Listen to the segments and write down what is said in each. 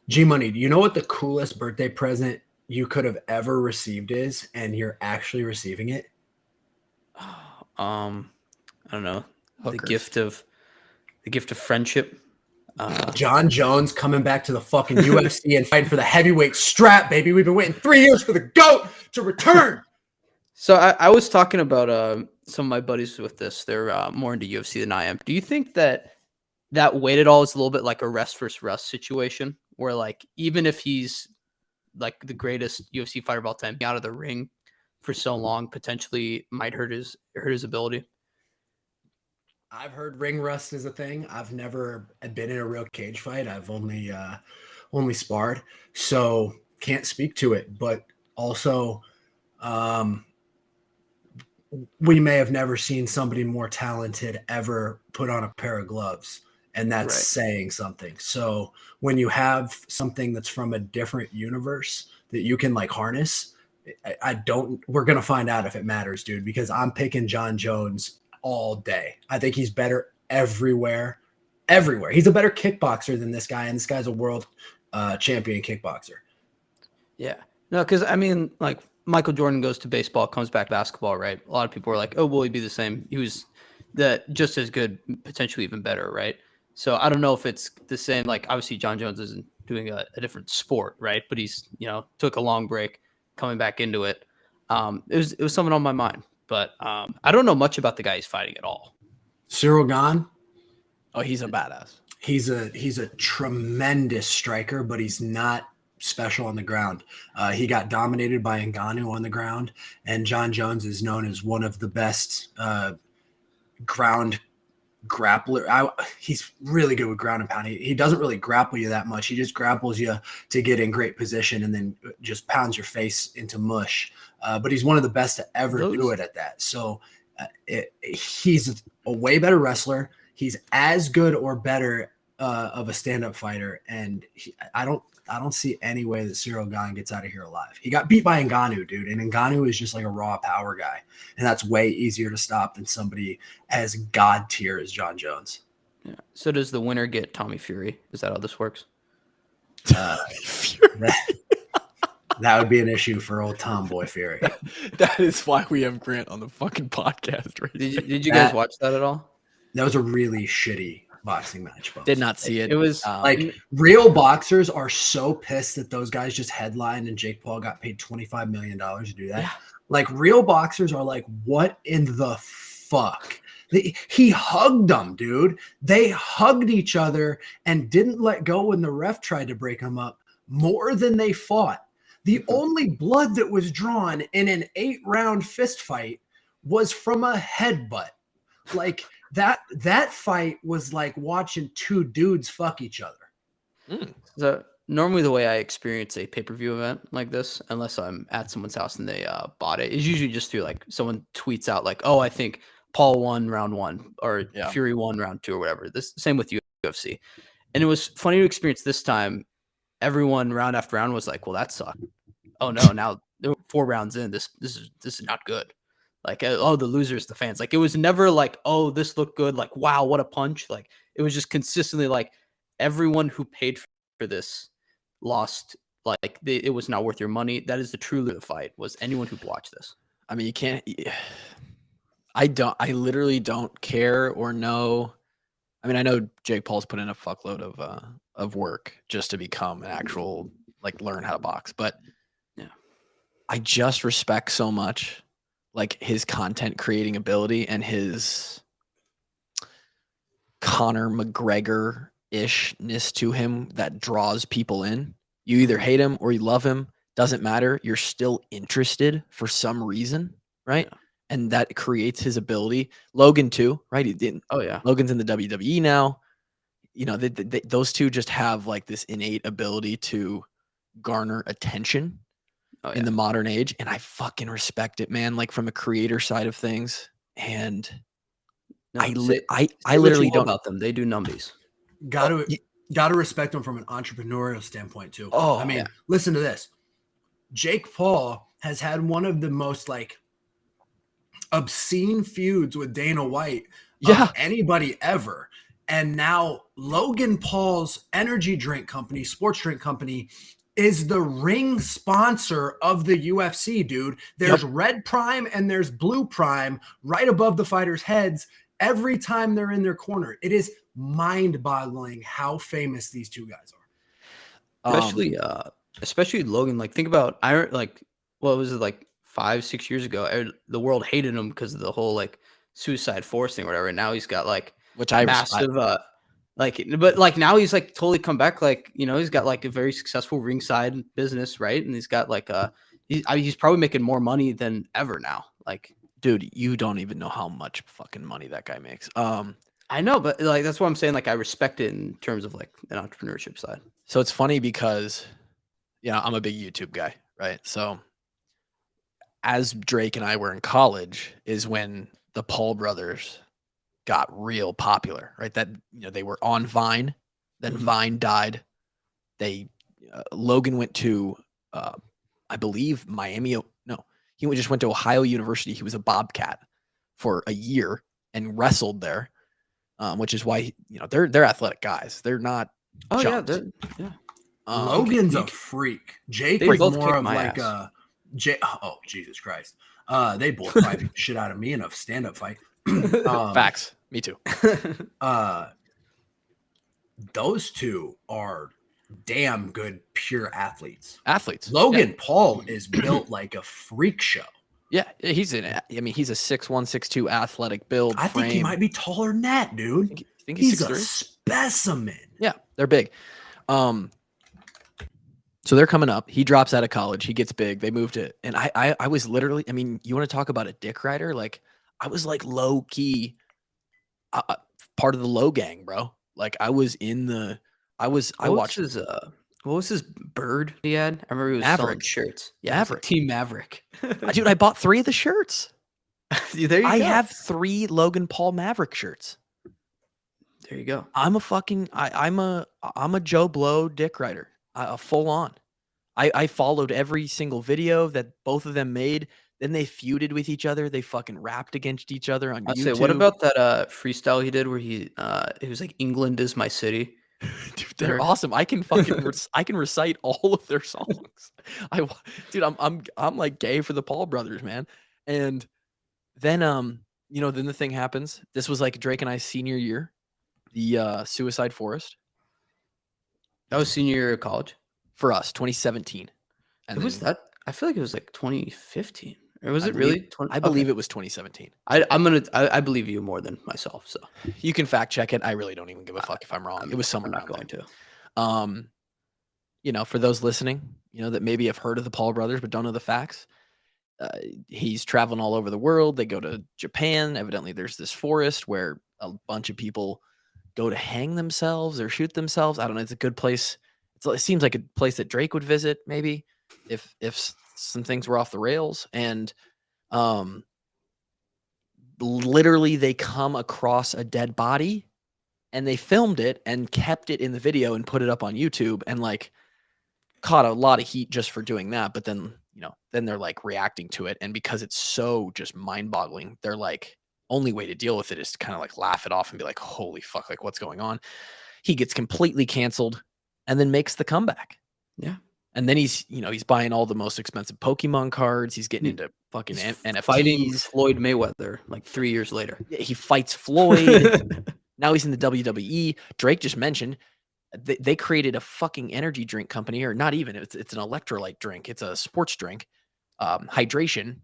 G-Money, do you know what the coolest birthday present you could have ever received is, and you're actually receiving it? I don't know. The Hookers. gift of friendship. John Jones coming back to the fucking UFC and fighting for the heavyweight strap, baby. We've been waiting 3 years for the GOAT to return. So I was talking about some of my buddies with this. They're more into UFC than I am. Do you think that weight at all is a little bit like a rest versus rust situation, where like even if he's like the greatest UFC fighter of all time, out of the ring for so long, potentially might hurt his ability? I've heard ring rust is a thing. I've never been in a real cage fight. I've only sparred, so can't speak to it. But also, we may have never seen somebody more talented ever put on a pair of gloves, and that's Right. saying something. So when you have something that's from a different universe that you can like harness, we're going to find out if it matters, dude, because I'm picking John Jones all day. I think he's better everywhere. He's a better kickboxer than this guy, and this guy's a world champion kickboxer. Yeah. No, because I mean, like Michael Jordan goes to baseball, comes back to basketball, right? A lot of people are like, "Oh, will he be the same?" He was just as good, potentially even better, right? So I don't know if it's the same. Like obviously, John Jones isn't doing a different sport, right? But he's took a long break, coming back into it. It was something on my mind, but I don't know much about the guy he's fighting at all. Cyril Gane. Oh, he's a badass. He's a tremendous striker, but he's not special on the ground. He got dominated by Ngannou on the ground, and John Jones is known as one of the best ground grappler. He's really good with ground and pound. He doesn't really grapple you that much. He just grapples you to get in great position and then just pounds your face into mush. But he's one of the best to ever do it at that. So he's a way better wrestler. He's as good or better of a stand-up fighter, and I don't see any way that Cyril Gane gets out of here alive. He got beat by Ngannou, dude, and Ngannou is just like a raw power guy, and that's way easier to stop than somebody as god tier as John Jones. Yeah. So does the winner get Tommy Fury? Is that how this works? That would be an issue for old Tomboy Fury. That is why we have Grant on the fucking podcast. Right? Did you guys watch that at all? That was a really shitty boxing match. Bro. Did not see it. It was like real boxers are so pissed that those guys just headlined and Jake Paul got paid $25 million to do that. Yeah. Like real boxers are like, what in the fuck? He hugged them, dude. They hugged each other and didn't let go when the ref tried to break them up more than they fought. The only blood that was drawn in an 8-round fist fight was from a headbutt. Like that fight was like watching two dudes fuck each other. So normally the way I experience a pay-per-view event like this, unless I'm at someone's house and they bought it, is usually just through like someone tweets out like, "Oh, I think Paul won round 1 or Fury won round 2 or whatever." This same with UFC. And it was funny to experience this time. Everyone round after round was like, "Well, that sucked. Oh no, now 4 rounds in, this is not good." Like, oh, the losers, the fans. Like, it was never like, oh, this looked good. Like, wow, what a punch. Like, it was just consistently like everyone who paid for this lost. Like, it was not worth your money. That is the true loser of the fight, was anyone who watched this. I mean, you can't. I literally don't care or know. I mean, I know Jake Paul's put in a fuckload of work just to become an actual, like, learn how to box. But yeah, I just respect so much like his content creating ability and his Conor McGregor-ishness to him that draws people in. You either hate him or you love him. Doesn't matter. You're still interested for some reason, right? Yeah. And that creates his ability. Logan too, right? He didn't. Oh yeah. Logan's in the WWE now. You know, those two just have like this innate ability to garner attention. In the modern age, and I fucking respect it, man. Like from a creator side of things, and I literally don't about them. They do numbies. Got to respect them from an entrepreneurial standpoint too. Oh, I mean, listen to this. Jake Paul has had one of the most like obscene feuds with Dana White of anybody ever. And now Logan Paul's energy drink company, sports drink company, is the ring sponsor of the UFC, dude. There's red prime and there's blue prime right above the fighters' heads every time they're in their corner. It is mind-boggling how famous these two guys are. Especially Logan. Like, think about what was it, like 5-6 years ago? The world hated him because of the whole like suicide force thing or whatever. And now he's got like massive but like now he's like totally come back. Like, you know, he's got like a very successful ringside business, right? And he's got like he's probably making more money than ever now. Like, dude, you don't even know how much fucking money that guy makes. I know, but like that's what I'm saying. Like, I respect it in terms of like an entrepreneurship side. So it's funny because, I'm a big YouTube guy, right? So as Drake and I were in college is when the Paul brothers got real popular, right? That, they were on Vine, then Vine died. Logan went to, I believe Miami. No, he just went to Ohio University. He was a Bobcat for a year and wrestled there, which is why, they're athletic guys. They're not. Oh chumps. yeah. Logan's a freak. Jake was more of like oh, Jesus Christ. They both fight the shit out of me in a stand-up fight. Facts. Me too. Those two are damn good pure athletes. Logan Paul is built like a freak show. Yeah, he's a 6'1", 6'2" athletic build. I think he might be taller than that, dude. I think he's a specimen. Yeah, they're big. So they're coming up. He drops out of college. He gets big. They moved it. And I was literally, you want to talk about a dick rider? Like, I was like low key part of the low gang, bro. Like, I was in the, I watched his, what was his bird he had? I remember he was selling shirts. Yeah, Maverick. Team Maverick. Dude, I bought 3 of the shirts. There you I go. have 3 Logan Paul Maverick shirts. There you go. I'm a Joe Blow dick rider. Full on. I followed every single video that both of them made. Then they feuded with each other. They fucking rapped against each other on YouTube. Say, what about that freestyle he did where he it was like "England is my city"? Dude, they're awesome. I can fucking I can recite all of their songs. I'm like gay for the Paul brothers, man. And then then the thing happens. This was like Drake and I's senior year, the Suicide Forest. That was senior year of college for us, 2017. And was that? I feel like it was like 2015. Or was it really? I believe it was 2017. I believe you more than myself. So you can fact check it. I really don't even give a fuck if I'm wrong. It was somewhere I'm not going to. For those listening, that maybe have heard of the Paul brothers but don't know the facts. He's traveling all over the world. They go to Japan. Evidently, there's this forest where a bunch of people go to hang themselves or shoot themselves. I don't know. It's a good place. It seems like a place that Drake would visit, maybe, if some things were off the rails. And literally they come across a dead body and they filmed it and kept it in the video and put it up on YouTube and like caught a lot of heat just for doing that. But then, then they're like reacting to it. And because it's so just mind boggling, they're like, only way to deal with it is to kind of like laugh it off and be like, holy fuck, like what's going on? He gets completely canceled and then makes the comeback. Yeah. And then he's buying all the most expensive Pokemon cards. He's getting into fucking NFTs. Fighting Floyd Mayweather like 3 years later. He fights Floyd. Now he's in the WWE. Drake just mentioned they created a fucking energy drink company, or not even. It's an electrolyte drink. It's a sports drink, hydration.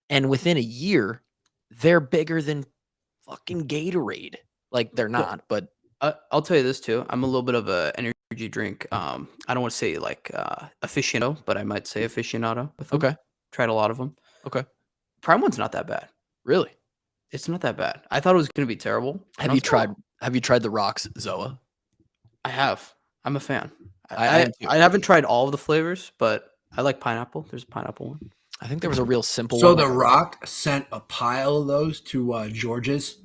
And within a year, they're bigger than fucking Gatorade. Like they're not, but I'll tell you this too. I'm a little bit of a energy drink. I don't want to say like aficionado, but I might say aficionado. Okay. Tried a lot of them. Okay. Prime one's not that bad. Really? It's not that bad. I thought it was going to be terrible. Have you tried the Rock's Zoa? I have. I'm a fan. I haven't tried all of the flavors, but I like pineapple. There's a pineapple one. I think there was a real simple one. So The Rock sent a pile of those to George's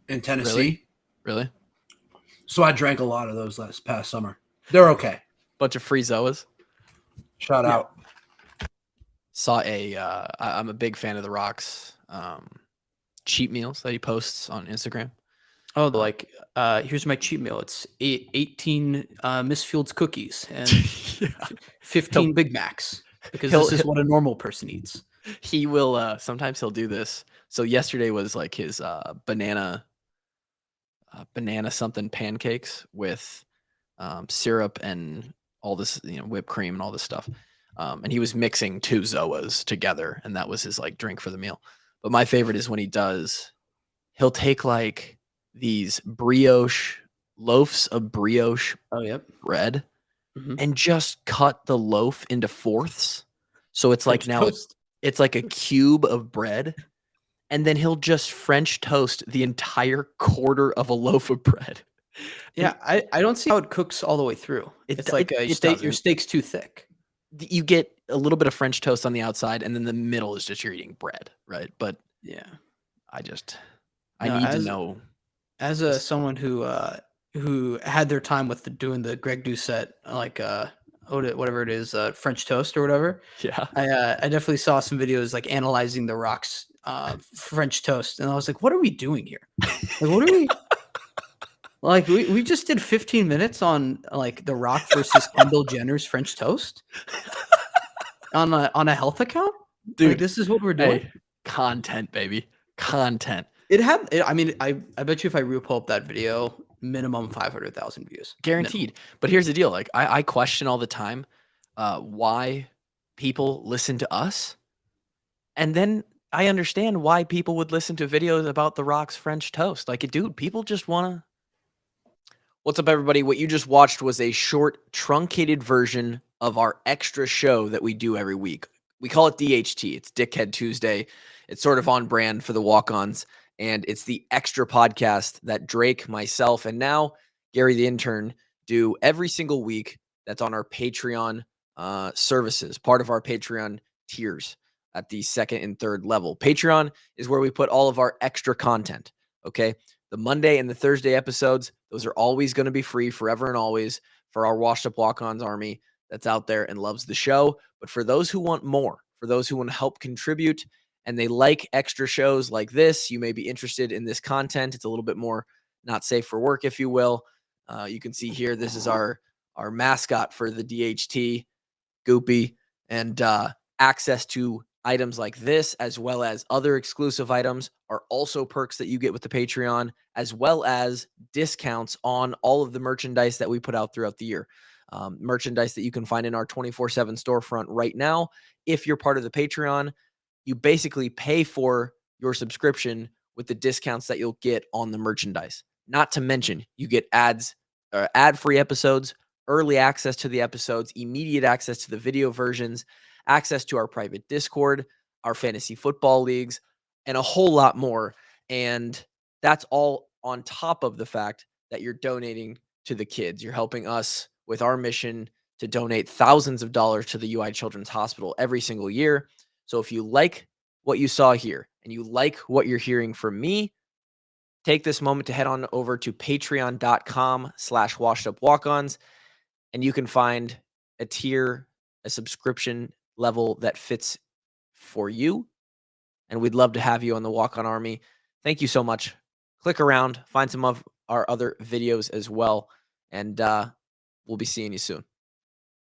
in Tennessee. Really? So I drank a lot of those past summer. They're okay. Bunch of free Zoas. Shout out. Saw I'm a big fan of The Rock's cheat meals that he posts on Instagram. Oh, like, here's my cheat meal. It's 18 Miss Fields cookies and 15 Big Macs, because this is what a normal person eats. He will sometimes he'll do this. So yesterday was like his banana something pancakes with syrup and all this, whipped cream and all this stuff. And he was mixing 2 Zoas together, and that was his like drink for the meal. But my favorite is when he'll take like these loaves of brioche bread and just cut the loaf into fourths. So it's French like now toast. it's like a cube of bread. And then he'll just French toast the entire quarter of a loaf of bread. Yeah, I don't see how it cooks all the way through. It's like your steak's too thick. You get a little bit of French toast on the outside, and then the middle is just you're eating bread, right? But yeah, I need to know. As someone who had their time with doing the Greg Doucette, like whatever it is, French toast or whatever. Yeah, I definitely saw some videos like analyzing the Rock's French toast, and I was like, what are we doing here? Like, what are we? Like, we just did 15 minutes on like The Rock versus Kendall Jenner's French toast on a health account, dude. Like, this is what we're doing. Hey, content, baby, content. I mean, I bet you if I pull up that video, minimum 500,000 views, guaranteed. Minimum. But here's the deal: like, I question all the time why people listen to us, and then I understand why people would listen to videos about The Rock's French toast. Like, dude, people just wanna. What's up, everybody? What you just watched was a short, truncated version of our extra show that we do every week. We call it DHT. It's Dickhead Tuesday. It's sort of on brand for the walk-ons, and it's the extra podcast that Drake, myself, and now Gary the intern do every single week. That's on our Patreon services, part of our Patreon tiers at the 2nd and 3rd level. Patreon is where we put all of our extra content, okay? The Monday and the Thursday episodes, those are always going to be free forever and always for our Washed Up Walk-Ons army that's out there and loves the show. But for those who want more, for those who want to help contribute and they like extra shows like this, you may be interested in this content. It's a little bit more not safe for work, if you will. You can see here, this is our mascot for the DHT, Goopy, and access to items like this, as well as other exclusive items, are also perks that you get with the Patreon, as well as discounts on all of the merchandise that we put out throughout the year. Merchandise that you can find in our 24/7 storefront right now. If you're part of the Patreon, you basically pay for your subscription with the discounts that you'll get on the merchandise. Not to mention, you get ad-free episodes, early access to the episodes, immediate access to the video versions, access to our private Discord, our fantasy football leagues, and a whole lot more. And that's all on top of the fact that you're donating to the kids. You're helping us with our mission to donate thousands of dollars to the UI Children's Hospital every single year. So if you like what you saw here and you like what you're hearing from me, take this moment to head on over to patreon.com/washedupwalkons, and you can find a tier, a subscription level that fits for you. And we'd love to have you on the Walk On Army. Thank you so much. Click around, find some of our other videos as well. And we'll be seeing you soon.